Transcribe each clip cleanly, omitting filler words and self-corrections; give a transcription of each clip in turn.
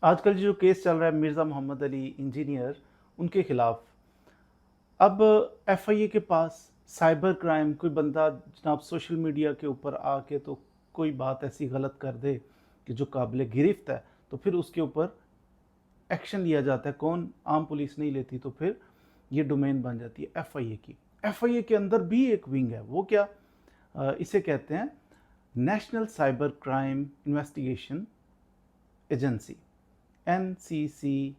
آج کل جو کیس چل رہا ہے مرزا محمد علی انجینئر ان کے خلاف، اب ایف آئی اے کے پاس سائبر کرائم کوئی بندہ جناب سوشل میڈیا کے اوپر آ کے تو کوئی بات ایسی غلط کر دے کہ جو قابل گرفت ہے، تو پھر اس کے اوپر ایکشن لیا جاتا ہے. کون؟ عام پولیس نہیں لیتی، تو پھر یہ ڈومین بن جاتی ہے ایف آئی اے کی. ایف آئی اے کے اندر بھی ایک ونگ ہے، وہ کیا؟ اسے کہتے ہیں national cyber crime investigation agency, N C C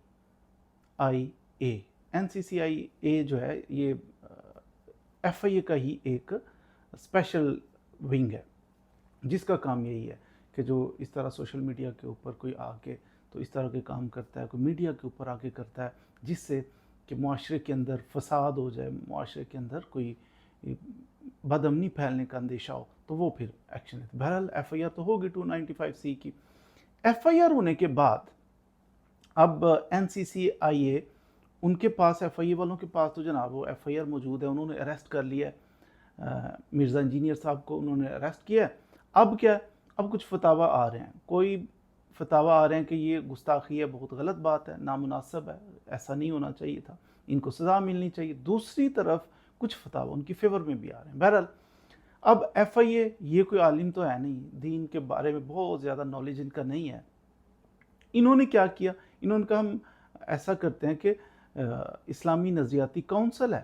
I A. N C C I A جو ہے یہ ایف آئی اے کا ہی ایک اسپیشل ونگ ہے، جس کا کام یہی ہے کہ جو اس طرح سوشل میڈیا کے اوپر کوئی آ کے تو اس طرح کے کام کرتا ہے، کوئی میڈیا کے اوپر آ کے کرتا ہے جس سے کہ معاشرے کے اندر فساد ہو جائے، معاشرے کے اندر کوئی بد امنی پھیلنے کا اندیشہ ہو، تو وہ پھر ایکشن لیتے. بہرحال ایف آئی آر تو ہوگی 295C کی. ایف آئی آر ہونے کے بعد اب این سی سی آئی اے ان کے پاس، ایف آئی اے والوں کے پاس تو جناب وہ ایف آئی آر موجود ہے، انہوں نے اریسٹ کر لیا ہے مرزا انجینئر صاحب کو، انہوں نے اریسٹ کیا ہے. اب کیا؟ اب کچھ فتاویٰ آ رہے ہیں، کوئی فتاویٰ آ رہے ہیں کہ یہ گستاخی ہے، بہت غلط بات ہے، نامناسب ہے، ایسا نہیں ہونا چاہیے تھا، ان کو سزا ملنی چاہیے. دوسری طرف کچھ فتاویٰ ان کی فیور میں بھی آ رہے ہیں. بہرحال اب ایف آئی اے یہ کوئی عالم تو ہے نہیں، دین کے بارے میں بہت زیادہ نالج ان کا نہیں ہے. انہوں نے کیا کیا؟ انہوں نے کہا ہم ایسا کرتے ہیں کہ اسلامی نظریاتی کونسل ہے،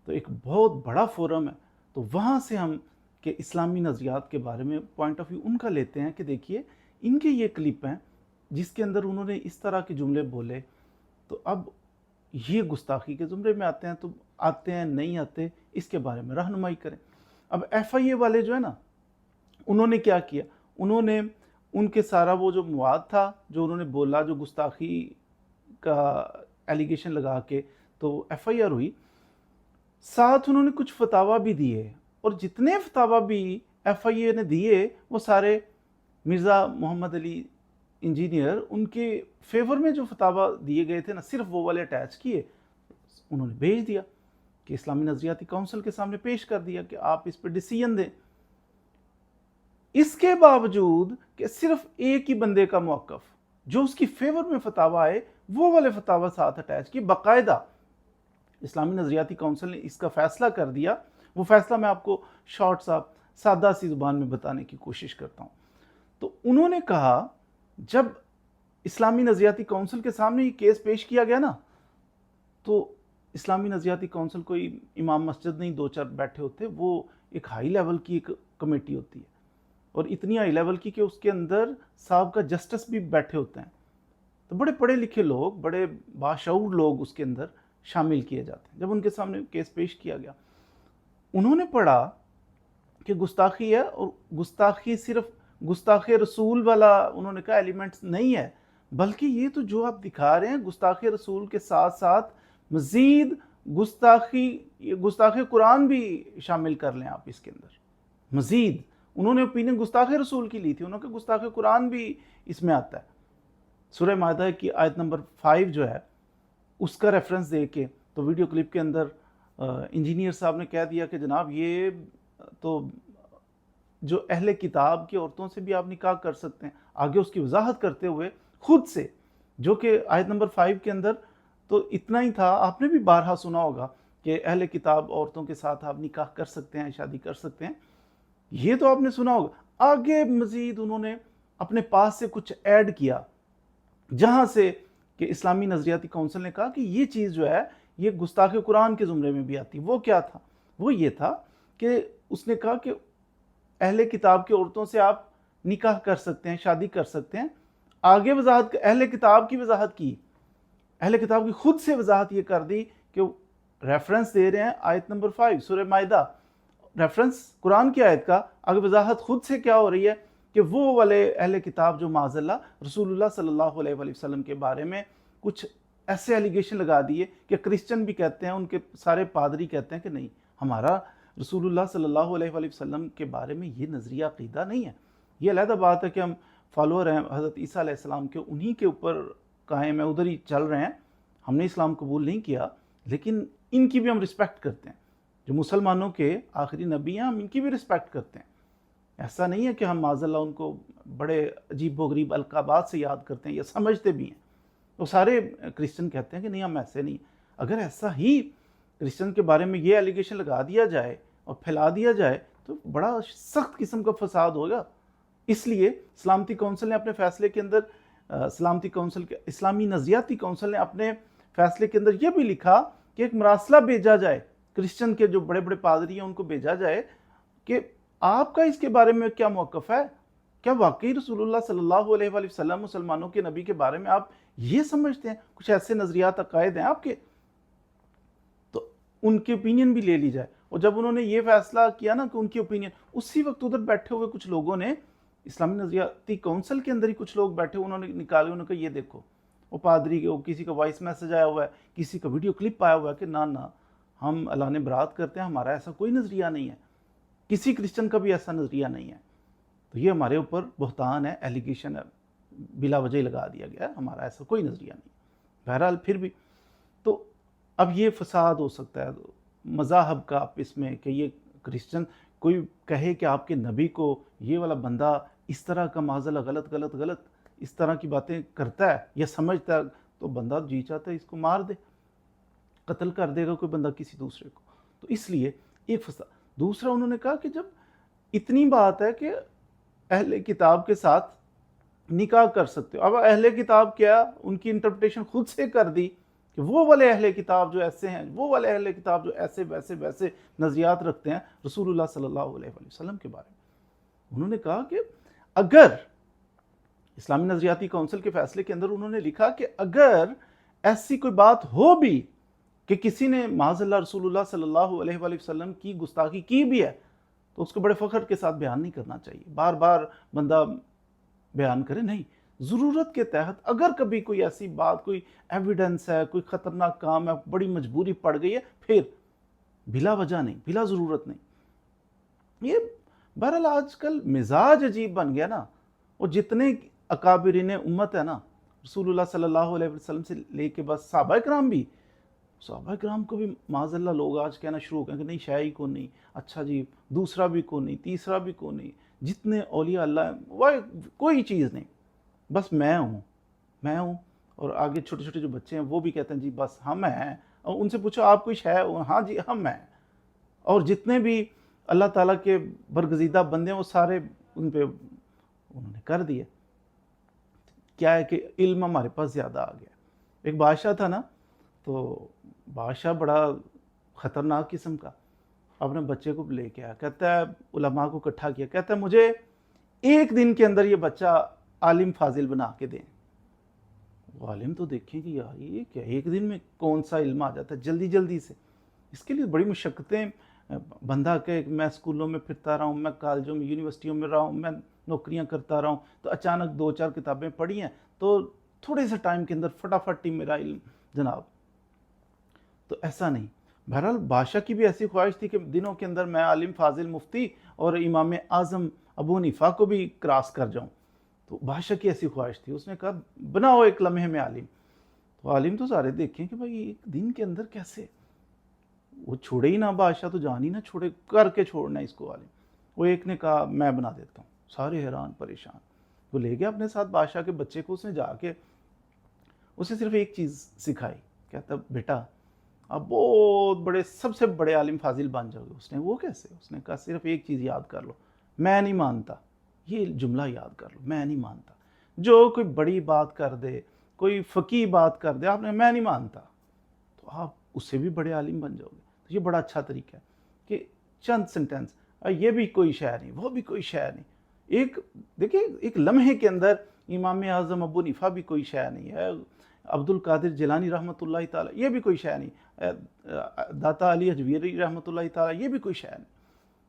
تو ایک بہت بڑا فورم ہے، تو وہاں سے ہم کہ اسلامی نظریات کے بارے میں پوائنٹ آف ویو ان کا لیتے ہیں کہ دیکھیے ان کے یہ کلپ ہیں جس کے اندر انہوں نے اس طرح کے جملے بولے، تو اب یہ گستاخی کے زمرے میں آتے ہیں، تو آتے ہیں نہیں آتے اس کے بارے میں رہنمائی کریں. اب ایف آئی اے والے جو ہے نا، انہوں نے کیا کیا؟ انہوں نے ان کے سارا وہ جو مواد تھا جو انہوں نے بولا، جو گستاخی کا ایلیگیشن لگا کے تو ایف آئی آر ہوئی، ساتھ انہوں نے کچھ فتاویٰ بھی دیے، اور جتنے فتاویٰ بھی ایف آئی اے نے دیے وہ سارے مرزا محمد علی انجینئر ان کے فیور میں جو فتاویٰ دیے گئے تھے نا، صرف وہ والے اٹیچ کیے، انہوں نے بھیج دیا کہ اسلامی نظریاتی کونسل کے سامنے پیش کر دیا کہ آپ اس پہ ڈیسیژن دیں. اس کے باوجود کہ صرف ایک ہی بندے کا موقف جو اس کی فیور میں فتاویٰ آئے وہ والے فتاویٰ ساتھ اٹیچ کی. باقاعدہ اسلامی نظریاتی کونسل نے اس کا فیصلہ کر دیا. وہ فیصلہ میں آپ کو شارٹ سا سادہ سی زبان میں بتانے کی کوشش کرتا ہوں. تو انہوں نے کہا جب اسلامی نظریاتی کونسل کے سامنے یہ کیس پیش کیا گیا نا، تو اسلامی نظریاتی کونسل کوئی امام مسجد نہیں دو چار بیٹھے ہوتے، وہ ایک ہائی لیول کی ایک کمیٹی ہوتی ہے، اور اتنی ہائی لیول کی کہ اس کے اندر صاحب کا جسٹس بھی بیٹھے ہوتے ہیں. تو بڑے پڑھے لکھے لوگ، بڑے باشعور لوگ اس کے اندر شامل کیے جاتے ہیں. جب ان کے سامنے کیس پیش کیا گیا، انہوں نے پڑھا کہ گستاخی ہے، اور گستاخی صرف گستاخی رسول والا انہوں نے کہا ایلیمنٹس نہیں ہے، بلکہ یہ تو جو آپ دکھا رہے ہیں گستاخی رسول کے ساتھ ساتھ مزید گستاخی قرآن بھی شامل کر لیں آپ اس کے اندر. مزید انہوں نے اوپینین گستاخی رسول کی لی تھی، انہوں نے کہا گستاخی قرآن بھی اس میں آتا ہے. سورہ مائدہ کی آیت نمبر 5 جو ہے اس کا ریفرنس دے کے تو ویڈیو کلپ کے اندر انجینئر صاحب نے کہہ دیا کہ جناب یہ تو جو اہل کتاب کی عورتوں سے بھی آپ نکاح کر سکتے ہیں. آگے اس کی وضاحت کرتے ہوئے خود سے، جو کہ آیت نمبر 5 کے اندر تو اتنا ہی تھا، آپ نے بھی بارہا سنا ہوگا کہ اہل کتاب عورتوں کے ساتھ آپ نکاح کر سکتے ہیں، شادی کر سکتے ہیں، یہ تو آپ نے سنا ہوگا. آگے مزید انہوں نے اپنے پاس سے کچھ ایڈ کیا، جہاں سے کہ اسلامی نظریاتی کونسل نے کہا کہ یہ چیز جو ہے یہ گستاخی قرآن کے زمرے میں بھی آتی. وہ کیا تھا؟ وہ یہ تھا کہ اس نے کہا کہ اہل کتاب کی عورتوں سے آپ نکاح کر سکتے ہیں، شادی کر سکتے ہیں. آگے وضاحت، اہل کتاب کی وضاحت کی، اہل کتاب کی خود سے وضاحت یہ کر دی کہ ریفرنس دے رہے ہیں آیت نمبر 5 سورہ مائدہ، ریفرنس قرآن کی آیت کا، آگے وضاحت خود سے کیا ہو رہی ہے کہ وہ والے اہل کتاب جو معاذ اللہ رسول اللہ صلی اللہ علیہ وآلہ وسلم کے بارے میں کچھ ایسے ایلیگیشن لگا دیے کہ کرسچن بھی کہتے ہیں، ان کے سارے پادری کہتے ہیں کہ نہیں، ہمارا رسول اللہ صلی اللہ علیہ وآلہ وسلم کے بارے میں یہ نظریہ عقیدہ نہیں ہے. یہ علیحدہ بات ہے کہ ہم فالوور ہیں حضرت عیسیٰ علیہ السلام کے، انہی کے اوپر قائم ہیں، ادھر ہی چل رہے ہیں، ہم نے اسلام قبول نہیں کیا، لیکن ان کی بھی ہم رسپیکٹ کرتے ہیں، جو مسلمانوں کے آخری نبی ہیں ہم ان کی بھی رسپیکٹ کرتے ہیں. ایسا نہیں ہے کہ ہم معاذ اللہ ان کو بڑے عجیب و غریب القابات سے یاد کرتے ہیں یا سمجھتے بھی ہیں، تو سارے کرسچن کہتے ہیں کہ نہیں ہم ایسے نہیں۔ اگر ایسا ہی کرسچن کے بارے میں یہ ایلیگیشن لگا دیا جائے اور پھیلا دیا جائے تو بڑا سخت قسم کا فساد ہوگا۔ اس لیے سلامتی کونسل نے اپنے فیصلے کے اندر سلامتی کونسل کے اسلامی نظریاتی کونسل نے اپنے فیصلے کے اندر یہ بھی لکھا کہ ایک مراسلہ بھیجا جائے، کرسچن کے جو بڑے بڑے پادری ہیں ان کو بھیجا جائے کہ آپ کا اس کے بارے میں کیا موقف ہے، کیا واقعی رسول اللہ صلی اللہ علیہ وآلہ وسلم مسلمانوں کے نبی کے بارے میں آپ یہ سمجھتے ہیں، کچھ ایسے نظریات عقائد ہیں آپ کے، تو ان کی اوپینین بھی لے لی جائے۔ اور جب انہوں نے یہ فیصلہ کیا نا کہ ان کی اوپینین، اسی وقت ادھر بیٹھے ہوئے کچھ لوگوں نے اسلامی نظریاتی کونسل کے اندر ہی کچھ لوگ بیٹھے، انہوں نے نکالے، انہوں نے کہا یہ دیکھو وہ پادری کے کسی کا وائس میسج آیا ہوا ہے، کسی کا ویڈیو کلپ آیا ہوا ہے کہ نہ ہم اللہ نے برات کرتے ہیں، ہمارا ایسا کوئی نظریہ نہیں ہے، کسی کرسچن کا بھی ایسا نظریہ نہیں ہے، تو یہ ہمارے اوپر بہتان ہے، ایلیگیشن ہے، بلا وجہ ہی لگا دیا گیا ہے، ہمارا ایسا کوئی نظریہ نہیں۔ بہرحال پھر بھی تو اب یہ فساد ہو سکتا ہے مذاہب کا آپس میں کہ یہ کرسچن کوئی کہے کہ آپ کے نبی کو یہ والا بندہ اس طرح کا معاذ اللہ غلط اس طرح کی باتیں کرتا ہے یا سمجھتا ہے، تو بندہ جی چاہتا ہے اس کو مار دے، قتل کر دے گا کوئی بندہ کسی دوسرے کو۔ تو اس لیے ایک فساد۔ دوسرا انہوں نے کہا کہ جب اتنی بات ہے کہ اہل کتاب کے ساتھ نکاح کر سکتے ہو، اب اہل کتاب کیا، ان کی انٹرپریٹیشن خود سے کر دی کہ وہ والے اہل کتاب جو ایسے ہیں، وہ والے اہل کتاب جو ایسے ویسے نظریات رکھتے ہیں رسول اللہ صلی اللہ علیہ وسلم کے بارے میں۔ انہوں نے کہا کہ اگر اسلامی نظریاتی کونسل کے فیصلے کے اندر انہوں نے لکھا کہ اگر ایسی کوئی بات ہو بھی کہ کسی نے معاذ اللہ رسول اللہ صلی اللہ علیہ وسلم کی گستاخی کی بھی ہے تو اس کو بڑے فخر کے ساتھ بیان نہیں کرنا چاہیے، بار بار بندہ بیان کرے نہیں، ضرورت کے تحت اگر کبھی کوئی ایسی بات، کوئی ایویڈنس ہے، کوئی خطرناک کام ہے، بڑی مجبوری پڑ گئی ہے، پھر بلا وجہ نہیں، بلا ضرورت نہیں۔ یہ بہرحال آج کل مزاج عجیب بن گیا نا، اور جتنے اکابرین امت ہے نا رسول اللہ صلی اللہ علیہ وسلم سے لے کے بس صحابہ کرام کو بھی معاذ اللہ لوگ آج کہنا شروع ہو گئے کہ نہیں شیعی کو نہیں، اچھا جی دوسرا بھی کو نہیں، تیسرا بھی کو نہیں، جتنے اولیاء اللہ ہیں وہ کوئی چیز نہیں، بس میں ہوں۔ اور آگے چھوٹے چھوٹے جو بچے ہیں وہ بھی کہتے ہیں جی بس ہم ہیں، اور ان سے پوچھو آپ کوئی شے، ہاں جی ہم ہیں۔ اور جتنے بھی اللہ تعالیٰ کے برگزیدہ بندے ہیں وہ سارے ان پہ انہوں نے کر دیا۔ کیا ہے کہ علم ہمارے پاس زیادہ آ گیا۔ ایک بادشاہ تھا نا، تو بادشاہ بڑا خطرناک قسم کا، اپنے بچے کو لے کے آیا، کہتا ہے علماء کو اکٹھا کیا، کہتا ہے مجھے ایک دن کے اندر یہ بچہ عالم فاضل بنا کے دیں۔ وہ عالم تو دیکھیں کہ یار یہ کیا، ایک دن میں کون سا علم آ جاتا ہے جلدی سے، اس کے لیے بڑی مشقتیں، بندہ کہ میں اسکولوں میں پھرتا رہا ہوں، میں کالجوں میں یونیورسٹیوں میں رہا ہوں، میں نوکریاں کرتا رہا ہوں، تو اچانک 2-4 کتابیں پڑھی ہیں تو تھوڑے سے ٹائم کے اندر فٹافٹ ہی میرا علم جناب، تو ایسا نہیں۔ بہرحال بادشاہ کی بھی ایسی خواہش تھی کہ دنوں کے اندر میں عالم فاضل مفتی اور امام اعظم ابو حنیفہ کو بھی کراس کر جاؤں، تو بادشاہ کی ایسی خواہش تھی، اس نے کہا بناؤ ایک لمحے میں عالم۔ تو عالم تو سارے دیکھیں کہ بھائی ایک دن کے اندر کیسے، وہ چھوڑے ہی نہ، بادشاہ تو جان ہی نہ چھوڑے، کر کے چھوڑنا اس کو عالم۔ وہ ایک نے کہا میں بنا دیتا ہوں، سارے حیران پریشان۔ وہ لے گیا اپنے ساتھ بادشاہ کے بچے کو، اس نے جا کے اسے صرف ایک چیز سکھائی، کہتا بیٹا آپ بہت بڑے، سب سے بڑے عالم فاضل بن جاؤ گے۔ اس نے وہ کیسے؟ اس نے کہا صرف ایک چیز یاد کر لو، میں نہیں مانتا، یہ جملہ یاد کر لو، میں نہیں مانتا۔ جو کوئی بڑی بات کر دے، کوئی فقیہ بات کر دے، آپ نے میں نہیں مانتا، تو آپ اس سے بھی بڑے عالم بن جاؤ گے۔ تو یہ بڑا اچھا طریقہ ہے کہ چند سنٹینس، یہ بھی کوئی شے نہیں، وہ بھی کوئی شے نہیں، ایک دیکھیں ایک لمحے کے اندر امام اعظم ابو حنیفہ بھی کوئی شے نہیں ہے، عبد القادر جیلانی رحمۃ اللہ تعالیٰ یہ بھی کوئی شے نہیں، داتا علی حجویری رحمۃ اللہ تعالیٰ یہ بھی کوئی شے نہیں۔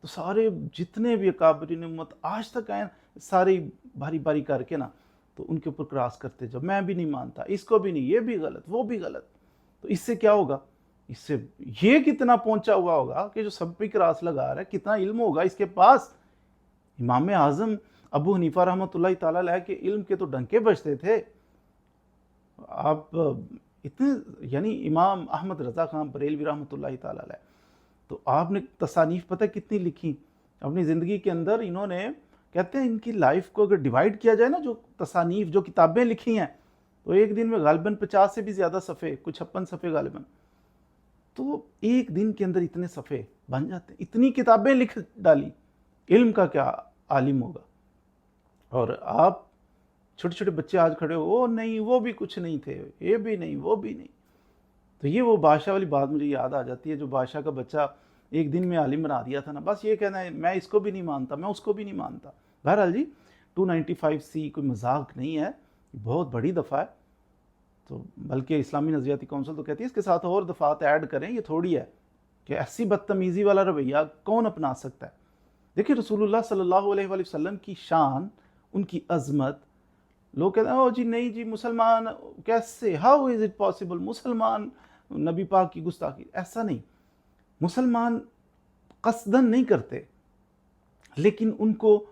تو سارے جتنے بھی اکابرین امت آج تک آئے ساری باری باری کر کے نا، تو ان کے اوپر کراس کرتے جب میں بھی نہیں مانتا، اس کو بھی نہیں، یہ بھی غلط، وہ بھی غلط۔ تو اس سے کیا ہوگا؟ اس سے یہ کتنا پہنچا ہوا ہوگا کہ جو سب پہ کراس لگا رہا ہے، کتنا علم ہوگا اس کے پاس۔ امام اعظم ابو حنیفہ رحمۃ اللہ تعالیٰ علیہ کے علم کے تو ڈنکے بجتے تھے۔ آپ اتنے، یعنی امام احمد رضا خان بریلوی رحمۃ اللہ تعالیٰ علیہ، تو آپ نے تصانیف پتہ کتنی لکھی اپنی زندگی کے اندر، انہوں نے کہتے ہیں ان کی لائف کو اگر ڈیوائڈ کیا جائے نا، جو تصانیف، جو کتابیں لکھی ہیں، تو ایک دن میں غالباً 50 سے بھی زیادہ صفحے، کچھ 56 صفحے غالباً، تو ایک دن کے اندر اتنے صفحے بن جاتے ہیں، اتنی کتابیں لکھ ڈالی، علم کا کیا عالم ہوگا۔ اور آپ چھوٹے چھوٹے بچے آج کھڑے ہو، وہ نہیں، وہ بھی کچھ نہیں تھے، یہ بھی نہیں، وہ بھی نہیں۔ تو یہ وہ بادشاہ والی بات مجھے یاد آ جاتی ہے، جو بادشاہ کا بچہ ایک دن میں عالم بنا دیا تھا نا، بس یہ کہنا ہے میں اس کو بھی نہیں مانتا، میں اس کو بھی نہیں مانتا۔ بہرحال جی 295C کوئی مذاق نہیں ہے، بہت بڑی دفعہ ہے، تو بلکہ اسلامی نظریاتی کونسل تو کہتی ہے اس کے ساتھ اور دفعات ایڈ کریں، یہ تھوڑی ہے کہ ایسی بدتمیزی والا رویہ کون اپنا سکتا ہے۔ دیکھیں رسول اللہ صلی اللہ علیہ وآلہ وسلم کی شان، ان کی عظمت، لوگ کہتے ہیں او جی نہیں جی مسلمان کیسے، ہاؤ از اٹ پاسبل، مسلمان نبی پاک کی گستاخی، ایسا نہیں۔ مسلمان قصدن نہیں کرتے، لیکن ان کو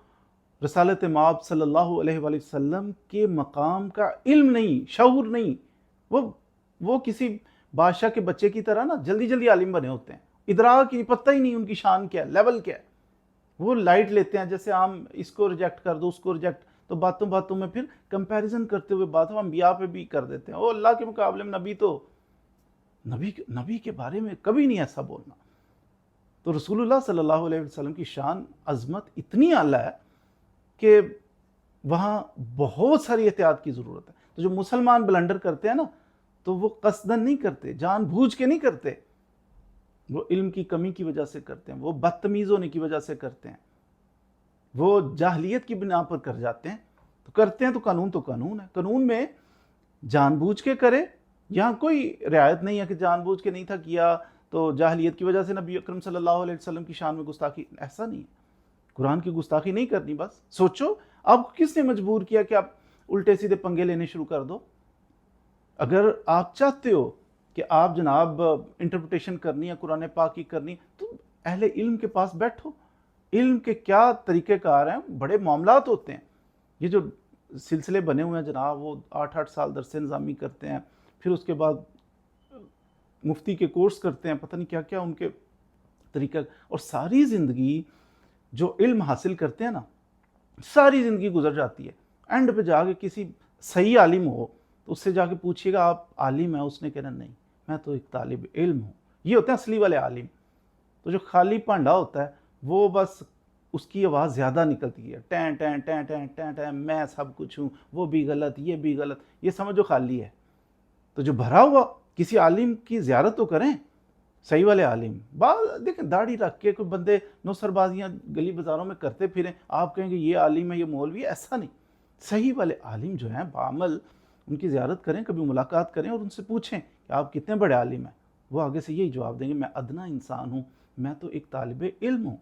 رسالت مآب صلی اللہ علیہ وآلہ وسلم کے مقام کا علم نہیں، شعور نہیں، وہ کسی بادشاہ کے بچے کی طرح نا جلدی جلدی عالم بنے ہوتے ہیں، ادراک ہی پتہ ہی نہیں ان کی شان کیا ہے، لیول کیا ہے، وہ لائٹ لیتے ہیں، جیسے ہم اس کو ریجیکٹ کر دو اس کو ریجیکٹ، تو باتوں باتوں میں پھر کمپیریزن کرتے ہوئے باتوں انبیاء پہ بھی کر دیتے ہیں، او اللہ کے مقابلے میں نبی تو نبی کے بارے میں کبھی نہیں ایسا بولنا۔ تو رسول اللہ صلی اللہ علیہ وسلم کی شان، عظمت اتنی اعلیٰ ہے کہ وہاں بہت ساری احتیاط کی ضرورت ہے۔ تو جو مسلمان بلنڈر کرتے ہیں نا، تو وہ قصدن نہیں کرتے، جان بوجھ کے نہیں کرتے، وہ علم کی کمی کی وجہ سے کرتے ہیں، وہ بدتمیز ہونے کی وجہ سے کرتے ہیں، وہ جاہلیت کی بنا پر کر جاتے ہیں۔ تو کرتے ہیں تو قانون ہے، قانون میں جان بوجھ کے کرے، یہاں کوئی رعایت نہیں ہے کہ جان بوجھ کے نہیں تھا کیا تو جاہلیت کی وجہ سے نبی اکرم صلی اللہ علیہ وسلم کی شان میں گستاخی، ایسا نہیں ہے۔ قرآن کی گستاخی نہیں کرنی، بس سوچو آپ کو کس نے مجبور کیا کہ آپ الٹے سیدھے پنگے لینے شروع کر دو؟ اگر آپ چاہتے ہو کہ آپ جناب انٹرپریٹیشن کرنی ہے قرآن پاک کی کرنی، تو اہل علم کے پاس بیٹھو، علم کے کیا طریقہ کار ہیں، بڑے معاملات ہوتے ہیں۔ یہ جو سلسلے بنے ہوئے ہیں جناب، وہ 8 سال درس نظامی کرتے ہیں، پھر اس کے بعد مفتی کے کورس کرتے ہیں، پتہ نہیں کیا کیا ان کے طریقہ، اور ساری زندگی جو علم حاصل کرتے ہیں نا، ساری زندگی گزر جاتی ہے، اینڈ پہ جا کے کسی صحیح عالم ہو تو اس سے جا کے پوچھیے گا آپ عالم ہیں، اس نے کہنا نہیں میں تو ایک طالب علم ہوں۔ یہ ہوتے ہیں اصلی والے عالم۔ تو جو خالی پانڈا ہوتا ہے وہ بس اس کی آواز زیادہ نکلتی ہے، ten ten ten ten ten ten, میں سب کچھ ہوں، وہ بھی غلط، یہ بھی غلط، یہ سمجھو خالی ہے۔ تو جو بھرا ہوا، کسی عالم کی زیارت تو کریں، صحیح والے عالم۔ دیکھیں داڑھی رکھ کے کوئی بندے نوسر بازیاں گلی بازاروں میں کرتے پھریں، آپ کہیں گے یہ عالم ہے یہ مولوی ہے، ایسا نہیں۔ صحیح والے عالم جو ہیں بعمل، ان کی زیارت کریں، کبھی ملاقات کریں اور ان سے پوچھیں کہ آپ کتنے بڑے عالم ہیں۔ وہ آگے سے یہی جواب دیں گے میں ادنا انسان ہوں، میں تو ایک طالب علم ہوں۔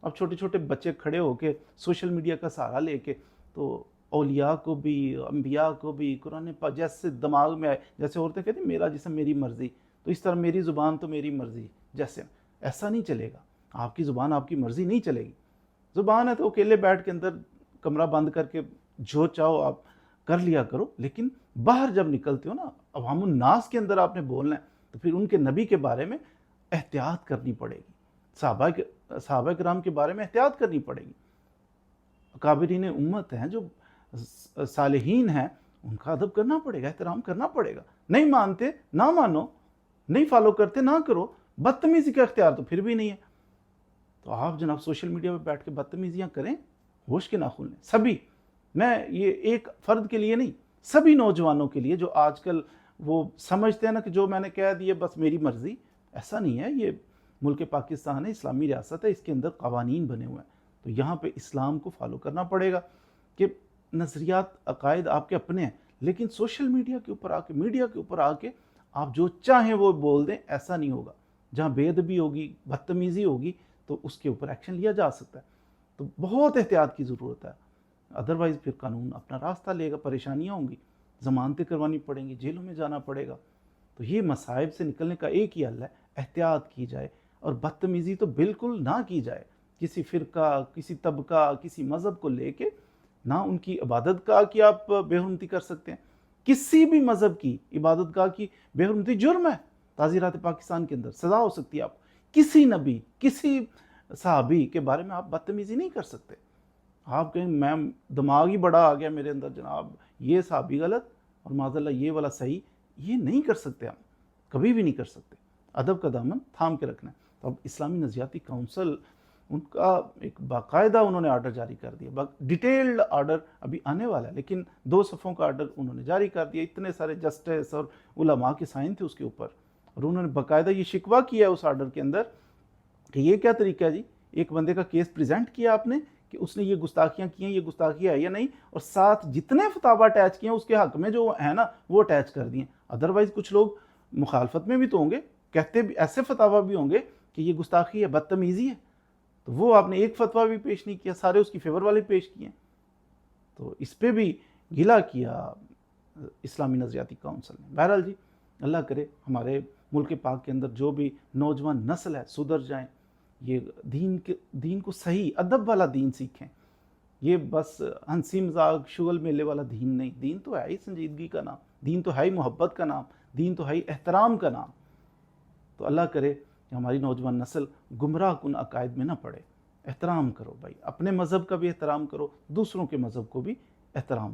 اب چھوٹے چھوٹے بچے کھڑے ہو کے سوشل میڈیا کا سہارا لے کے تو اولیاء کو بھی انبیاء کو بھی قرآن پاک جیسے دماغ میں آئے، جیسے عورتیں کہتی ہیں میرا جسم میری مرضی، تو اس طرح میری زبان تو میری مرضی، جیسے ایسا نہیں چلے گا۔ آپ کی زبان آپ کی مرضی نہیں چلے گی۔ زبان ہے تو اکیلے بیٹھ کے اندر کمرہ بند کر کے جو چاہو آپ کر لیا کرو، لیکن باہر جب نکلتے ہو نا، عوام الناس کے اندر آپ نے بولنا ہے، تو پھر ان کے نبی کے بارے میں احتیاط کرنی پڑے گی، صحابہ کرام کے بارے میں احتیاط کرنی پڑے گی۔ اکابرین امت ہیں، جو صالحین ہیں، ان کا ادب کرنا پڑے گا، احترام کرنا پڑے گا۔ نہیں مانتے نہ مانو، نہیں فالو کرتے نہ کرو، بدتمیزی کا اختیار تو پھر بھی نہیں ہے۔ تو آپ جناب سوشل میڈیا پہ بیٹھ کے بدتمیزیاں کریں، ہوش کے ناخن لیں سبھی۔ میں یہ ایک فرد کے لیے نہیں، سبھی نوجوانوں کے لیے جو آج کل وہ سمجھتے ہیں نا کہ جو میں نے کہہ دیا بس میری مرضی، ایسا نہیں ہے۔ یہ ملک پاکستان ہے، اسلامی ریاست ہے، اس کے اندر قوانین بنے ہوئے ہیں، تو یہاں پہ اسلام کو فالو کرنا پڑے گا کہ نظریات عقائد آپ کے اپنے ہیں، لیکن سوشل میڈیا کے اوپر آ کے، میڈیا کے اوپر آ کے آپ جو چاہیں وہ بول دیں، ایسا نہیں ہوگا۔ جہاں بے ادبی ہوگی، بدتمیزی ہوگی، تو اس کے اوپر ایکشن لیا جا سکتا ہے۔ تو بہت احتیاط کی ضرورت ہے، ادروائز پھر قانون اپنا راستہ لے گا، پریشانیاں ہوں گی، ضمانتیں کروانی پڑیں گی، جیلوں میں جانا پڑے گا۔ تو یہ مصائب سے نکلنے کا ایک ہی حل ہے، احتیاط کی جائے، اور بدتمیزی تو بالکل نہ کی جائے، کسی فرقہ، کسی طبقہ، کسی مذہب کو لے کے نہ ان کی عبادت گاہ کی آپ بے حرمتی کر سکتے ہیں۔ کسی بھی مذہب کی عبادت گاہ کی بے حرمتی جرم ہے، تعزیرات پاکستان کے اندر سزا ہو سکتی ہے آپ کو۔ کسی نبی، کسی صحابی کے بارے میں آپ بدتمیزی نہیں کر سکتے۔ آپ کہیں میں دماغ ہی بڑا آ گیا میرے اندر جناب، یہ صحابی غلط اور معاذ اللہ یہ والا صحیح، یہ نہیں کر سکتے ہم، کبھی بھی نہیں کر سکتے۔ ادب کا دامن تھام کے رکھنا ہے۔ تو اب اسلامی نظریاتی کونسل، ان کا ایک باقاعدہ انہوں نے آرڈر جاری کر دیا، ڈیٹیلڈ آرڈر ابھی آنے والا ہے، لیکن 2 صفحوں کا آرڈر انہوں نے جاری کر دیا۔ اتنے سارے جسٹس اور علماء کے سائن تھے اس کے اوپر، اور انہوں نے باقاعدہ یہ شکوہ کیا ہے اس آرڈر کے اندر کہ یہ کیا طریقہ ہے جی، ایک بندے کا کیس پریزنٹ کیا آپ نے کہ اس نے یہ گستاخیاں کی ہیں، یہ گستاخی ہے یا نہیں، اور ساتھ جتنے فتاویٰ اٹیچ کیے ہیں اس کے حق میں جو ہے نا وہ اٹیچ کر دیے۔ ادروائز کچھ لوگ مخالفت میں بھی تو ہوں گے، کہتے بھی ایسے فتاویٰ بھی ہوں گے کہ یہ گستاخی ہے، بدتمیزی ہے، تو وہ آپ نے ایک فتویٰ بھی پیش نہیں کیا، سارے اس کی فیور والے پیش کیے ہیں۔ تو اس پہ بھی گلہ کیا اسلامی نظریاتی کونسل نے۔ بہرحال جی، اللہ کرے ہمارے ملک پاک کے اندر جو بھی نوجوان نسل ہے سدھر جائیں، یہ دین کو صحیح ادب والا دین سیکھیں، یہ بس ہنسی مذاق شغل میلے والا دین نہیں۔ دین تو ہے ہی سنجیدگی کا نام، دین تو ہے ہی محبت کا نام، دین تو ہے ہی احترام کا نام۔ تو اللہ کرے کہ ہماری نوجوان نسل گمراہ کن عقائد میں نہ پڑے۔ احترام کرو بھائی، اپنے مذہب کا بھی احترام کرو، دوسروں کے مذہب کو بھی احترام